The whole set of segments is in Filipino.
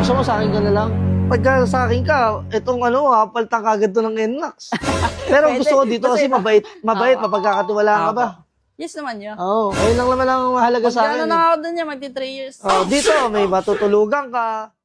Gusto mo sa akin ka na lang? Pagka sa akin ka, itong paltang kagad to ng NMAX. Pero Pwede. gusto ko dito kasi mabait, mapagkakatiwalaan ka ba? Yes naman yun. Oo, ayun lang naman ang mahalaga sa Pag akin. na ako dun niya, magti 3 years. Dito, may matutulugan ka.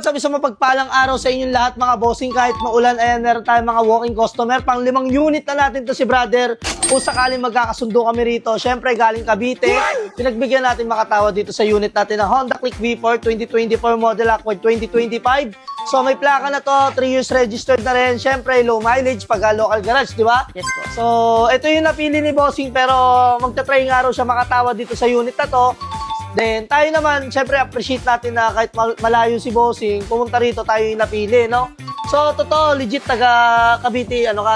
Sabi sa mapagpalang araw sa inyong lahat mga bossing, kahit maulan, ayan, meron tayong mga walking customer. Pang 5 unit na natin to si brother. Kung sakaling magkakasundo kami rito, syempre galing Cavite, pinagbigyan natin makatawa dito sa unit natin na Honda Click V4 2024 model Accord 2025. So may plaka na to, 3 years registered na rin. Syempre low mileage pag local garage, di ba? Yes po. So ito yung napili ni bossing, pero magta-try nga raw siya makatawa dito sa unit na to. Then, tayo naman, syempre, appreciate natin na kahit malayo si Bossing, pumunta rito, tayo yung napili, no? So, totoo, legit, taga Cavite, no?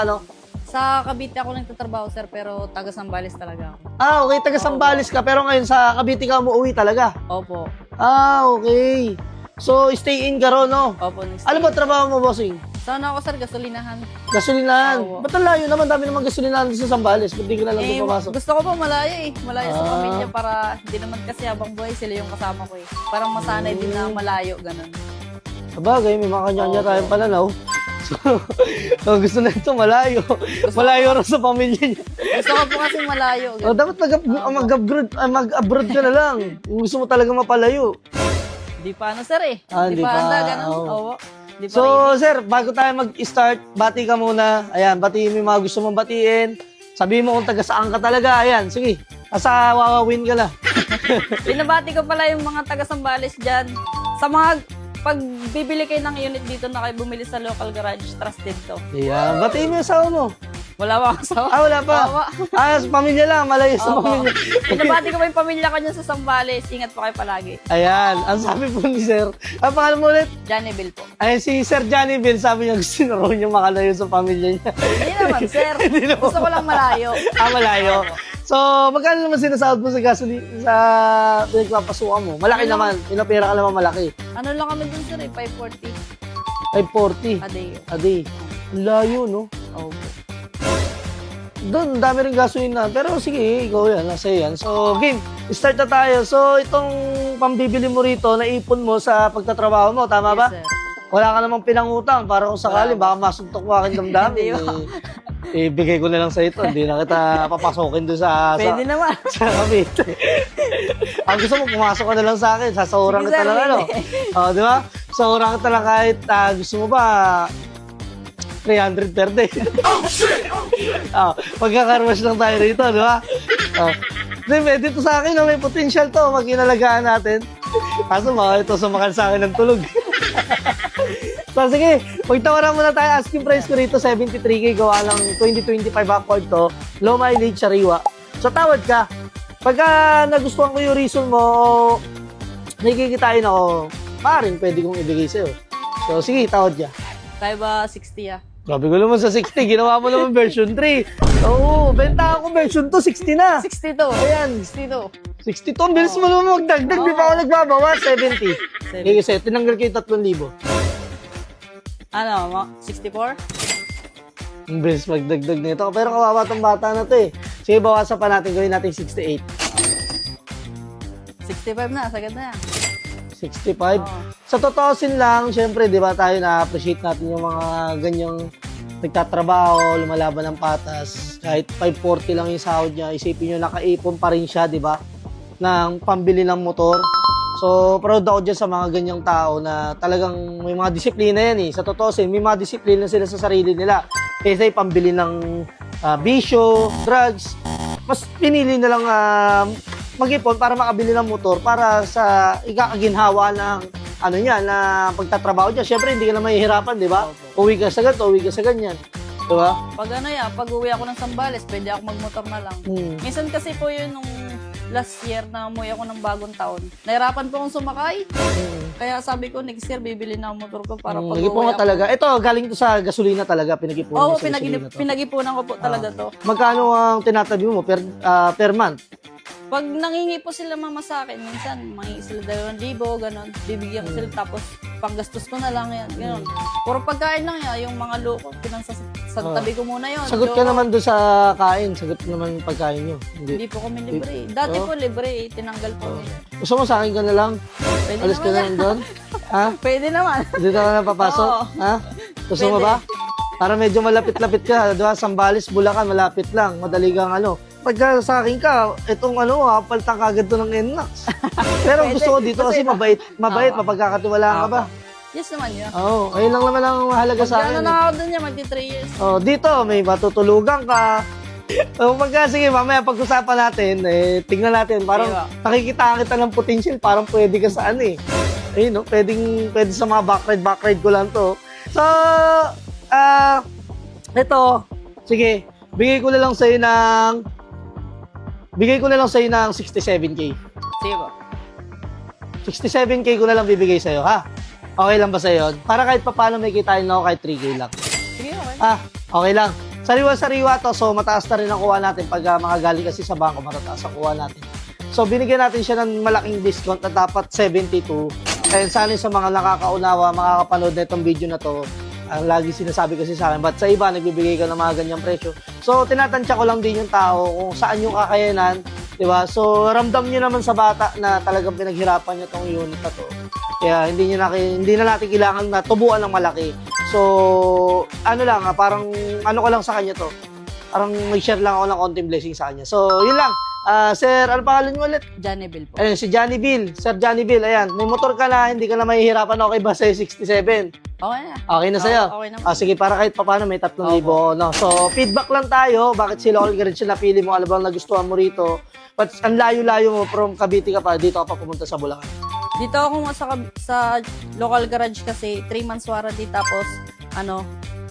Sa Cavite ako nagtatrabaho, sir, pero taga Sambales talaga ako. Okay, taga Sambales ka, pero ngayon sa Cavite ka umuwi talaga? Opo. Okay. So, stay in ka ron, no? Opo. Next Ano ba trabaho mo, Bossing? Sana ako, sir, gasolinahan. Gasolinahan. Oo. Ba't ang layo naman? Dami naman gasolinahan sa Sambales. Ba't di ka na lang doon papasok? Gusto ko pa malayo eh. Malayo sa pamilya para hindi naman kasi habang buhay sila yung kasama ko eh. Parang masanay din na malayo, ganun. Sabagay, may mga kanya-kanya tayong pananaw. So, gusto na ito malayo. Malayo rin sa pamilya niya. Gusto ko po kasi malayo. Ganun. Dapat mag-abroad ka na lang. Kung gusto mo talaga mapalayo. Di pa ano, sir eh. Di Di pa pa. handa, ganun. Oo. Oo. Di pa So, ready. sir, bago tayo mag-start, bati ka muna. Ayan, batiin mo yung mga gusto mong batiin. Sabihin mo kung taga saan ka talaga. Ayan, sige. Asa wawawin ka na. Binabati ko pala yung mga taga Sambales dyan. Sa mga, pag bibili kayo ng unit dito na kayo bumili sa local garage, trusted to. Ayan, batiin mo yung asawa mo. Wala ba akong asawa? Wala pa. Wala. Sa pamilya lang, malayo sa Opo. pamilya. Binabati ko pa yung pamilya ko dyan sa Sambales. Ingat po kayo palagi. Ayan, ang sabi po ni sir. Ang pangalan mo ulit? Johnny Bill po. Ayan, si Sir Johnny Bill, sabi niya gusto na raw niya makalayo sa pamilya niya. Hindi naman, sir. Gusto ko lang malayo. Malayo. So, magkano naman sinasahod mo sa gasoline, sa pinagpapasukan mo? Malaki naman. Pinapera ka naman malaki. Ano lang kami dun, sir eh. 540 540 a day. a day. Ang layo, no? Opo. Doon, dami rin gasoline na. Pero sige, ikaw yan. Nasa yan. So, game. Start na tayo. So, itong pambibili mo rito, naipon mo sa pagtatrabaho mo. Tama ba? Yes, sir. Wala ka namang pinangutang para kung sakali, baka masuntok mo aking damdamin. Ibigay ko na lang sa ito. Hindi na kita papasokin doon sa... Pwede naman. Sa Cavite. Ang gusto mo, pumasok ka na lang sa akin. Sasahuran Sige, kita sir, lang, ano? Di ba? Sasahuran kita lang kahit gusto mo ba 300 per day. Pagkakarwash lang tayo rito, di ba? Then, dito sa akin, may potential to. Mag-inalagaan natin. Kaso, ito sumakal sa akin ng tulog. So, sige, pagtawaran muna tayo. Asking price ko rito, 73K. Gawa ng 2025 Accord to. Low mileage, sariwa. So, tawad ka. Pagka nagustuhan ko yung reason mo, nakikikitain ako, maaaring pwede kong ibigay sa'yo. So, sige, tawad ka. Kaya ba 60 ah? Grabe ko naman sa 60. Ginawa mo naman version 3. Oo, benta ako version 2, 60 na. 62. Ayan, 62. 62. Ang bilis mo naman magdagdag. Di pa ako nagbabawa. 70. 70. Kasi tinanggal ko yung 3,000. Ano, 64? Ang bilis magdagdag nito. Pero kawawa tong bata na to eh. Sige, bawasan pa natin. Gawin natin 68. 65 na, sagad na yan. 65. Oo. Sa totoosin lang, syempre, di ba tayo na-appreciate natin yung mga ganyang nagtatrabaho, lumalaban ng patas. Kahit 540 lang yung sahod niya, isipin nyo, nakaipon pa rin siya, di ba? Ng pambili ng motor. So, proud ako dyan sa mga ganyang tao na talagang may mga disiplina yan eh. Sa totoosin, may mga disiplina sila sa sarili nila. Kaysa pambili ng bisyo, drugs, mas pinili na lang mag-ipon para makabili ng motor para sa ikakaginhawa ng ano niya, na pagtatrabaho niya. Siyempre, hindi ka na mahihirapan, di ba? Uwi ka sa ganito, uwi ka sa ganyan. Di ba? Pag ano yan, pag uwi ako ng Sambales, pwede ako magmotor na lang. Minsan kasi po yun nung last year na umuwi ako ng bagong taon. Nahirapan po akong sumakay. Kaya sabi ko, next year, bibili na ang motor ko para pag Nag-ipon uwi ka ako. talaga. Ito, galing to sa gasolina talaga. Pinag-ipunan Oo, mo sa gasolina to. pinag-ipunan ko po talaga to. Magkano ang tinatabi mo per month? Pag nangingi po sila mama sa akin, minsan mangingi sila 2,000, gano'n. Bibigyan ko sila tapos panggastos ko na lang yan, gano'n. Puro pagkain lang yan, yung mga loko, sa tabi ko muna yun. Sagot ka naman doon sa kain. Sagot naman pagkain nyo. Hindi po kami libre. Dati po libre, tinanggal po nila. Gusto mo sa akin ka na lang? Pwede Alis ka naman na lang doon? Ha? Pwede naman. Dito ka na papasok? Oo. Ha? Gusto mo Pwede. ba? Para medyo malapit-lapit ka. Diba? Sambales, Bulacan, malapit lang. Madali kang ano. Pagka sa akin ka, itong ano, paltang kagad to ng NMAX. Pero Pwede. gusto ko dito kasi mabait, Oo. mapagkakatiwalaan ka ba? Yes naman yun. Oo, ayun lang naman ang mahalaga sa Ano akin. na ako dun niya, magti 3 years. Oh, dito may matutulugan ka. Sige, mamaya pag-usapan natin, tingnan natin. Parang Diba? nakikita kita ng potential, parang pwede ka sa ano eh. Ayun, no? Pwede sa mga backride ko lang to. So, ito, sige, bigay ko na lang sa'yo ng 67K. Sige po. 67K ko na lang bibigay sa'yo, ha? Okay lang ba sa'yo yun? Para kahit paano may kitain na ako kahit 3K lang. Sige, okay. Okay lang. Sariwa-sariwa to, so mataas na rin ang kuha natin. Pag makagaling kasi sa bangko, matataas ang kuha natin. So binigyan natin siya ng malaking discount na dapat 72. And sana sa mga nakakaunawa, makakapanood na itong video na to, ang lagi sinasabi kasi sa akin, but sa iba, nagbibigay ka ng mga ganyang presyo. So tinatansya ko lang din yung tao kung saan yung kakayanan, di ba? So ramdam nyo naman sa bata na talagang pinaghirapan niya tong unit na to. Kaya hindi na natin kailangan na tubuan ng malaki. So, ano lang, parang ano ko lang sa kanya to. Parang mag-share lang ako ng konting blessing sa kanya. So, yun lang. Sir, ano pangalan mo ulit? Johnny Bill po. Ayun, si Johnny Bill. Sir Johnny Bill, ayan. May motor ka na, hindi ka na mahihirapan. Okay ba sa'yo 67? Okay na. Okay na sa'yo? Okay naman. Sige, para kahit paano may 3,000. No? So, feedback lang tayo. Bakit si Local Garage yung napili mo? Ano bang nagustuhan mo rito? But ang layo-layo mo from Cavite ka pa, dito ka pa pumunta sa Bulacan. Dito ako sa local garage kasi 3 months warranty tapos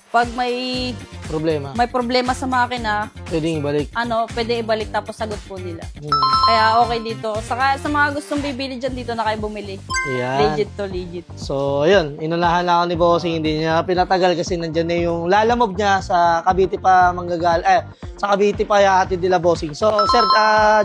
pag may problema sa makina, Pwedeng ibalik. pwede ibalik tapos sagot po nila. Hmm. Kaya okay dito. Saka sa mga gustong bibili dyan, dito na kayo bumili. Ayan. Legit to legit. So, ayun, inunahan na ako ni Bossing, hindi niya pinatagal kasi nandiyan na yung lalamove niya sa Cavite pa sa Cavite pa yahatid nila Bossing. So, Sir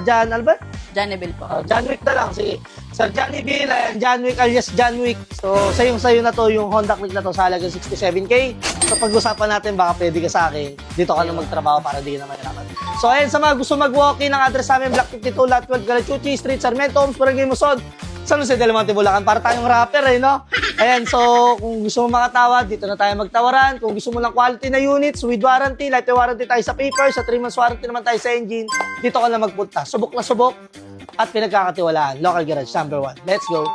John Albert? Johnny Bill po. John Wick na lang, sige. Sir Johnny Bill, John Wick alias John Wick. So, sayo na to, yung Honda Click na to sa halagang 67K. So, pag-usapan natin, baka pwede ka sa akin. Dito ka na magtrabaho para di ka na mahirapan. So, ayun, sa mga gusto mag-walk-in, ang address namin, Block 52, Lot 12, Galachuchi, Street, Sarmiento, Homes, Barangay Musod, San Jose del Monte, Bulacan. Para tayong rapper, no? Ayan, so, kung gusto mo makatawad, dito na tayo magtawaran. Kung gusto mo ng quality na units, with warranty, lifetime warranty tayo sa paper, sa 3 months warranty naman tayo sa engine, dito ka na magpunta. Subok na subok at pinagkakatiwalaan. Local Garage, number 1. Let's go!